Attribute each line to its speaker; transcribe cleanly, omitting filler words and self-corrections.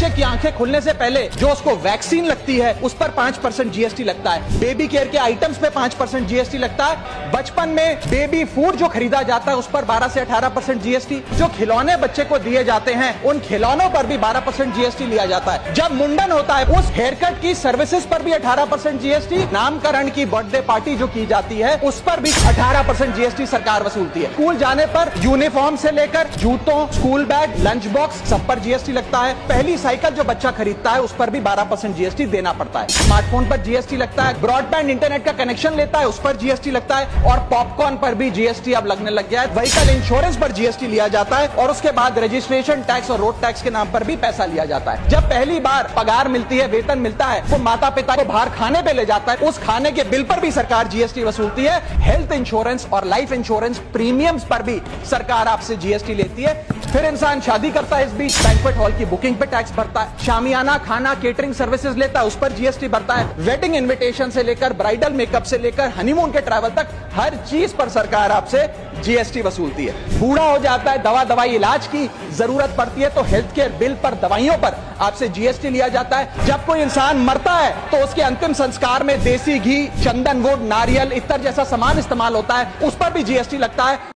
Speaker 1: बच्चे की आंखें खुलने से पहले जो उसको वैक्सीन लगती है उस पर 5% जीएसटी लगता है। बेबी केयर के आइटम्स पे 5% जीएसटी लगता है। बचपन में बेबी फूड जो खरीदा जाता है उस पर 12 से 18% जीएसटी। जो खिलौने बच्चे को दिए जाते हैं उन खिलौनों पर भी 12% जीएसटी लिया जाता है। जब मुंडन होता है उस हेयर कट की सर्विसेज पर भी 18% जीएसटी। नामकरण की बर्थडे पार्टी जो की जाती है उस पर भी 18% जीएसटी सरकार वसूलती है। स्कूल जाने पर यूनिफॉर्म से लेकर जूतों, स्कूल बैग, लंच बॉक्स सब पर जीएसटी लगता है। पहली साइकिल जो बच्चा खरीदता है उस पर भी 12% जीएसटी देना पड़ता है। स्मार्टफोन पर जीएसटी लगता है। ब्रॉडबैंड इंटरनेट का कनेक्शन लेता है उस पर जीएसटी लगता है। और पॉपकॉर्न पर भी जीएसटी अब लगने लग गया है। व्हीकल इंश्योरेंस पर जीएसटी लिया जाता है और उसके बाद रजिस्ट्रेशन टैक्स और रोड टैक्स के नाम पर भी पैसा लिया जाता है। जब पहली बार पगार मिलती है, वेतन मिलता है, वो माता पिता को बाहर खाने पे ले जाता है, उस खाने के बिल पर भी सरकार जीएसटी वसूलती है। हेल्थ इंश्योरेंस और लाइफ इंश्योरेंस प्रीमियम्स पर भी सरकार आपसे जीएसटी लेती है। फिर इंसान शादी करता है, इस बीच बैंक्वेट हॉल की बुकिंग पे टैक्स भरता है। शामियाना, खाना, केटरिंग सर्विसेज लेता है, उस पर जीएसटी भरता है। वेडिंग इनविटेशन से लेकर ब्राइडल मेकअप से लेकर हनीमून के ट्रैवल तक हर चीज पर सरकार आपसे जीएसटी वसूलती है। बूढ़ा हो जाता है, दवाई इलाज की जरूरत पड़ती है तो हेल्थ केयर बिल पर, दवाइयों पर आपसे जीएसटी लिया जाता है। जब कोई इंसान मरता है तो उसके अंतिम संस्कार में देसी घी, चंदन वुड, नारियल, इत्र जैसा सामान इस्तेमाल होता है, उस पर भी जीएसटी लगता है।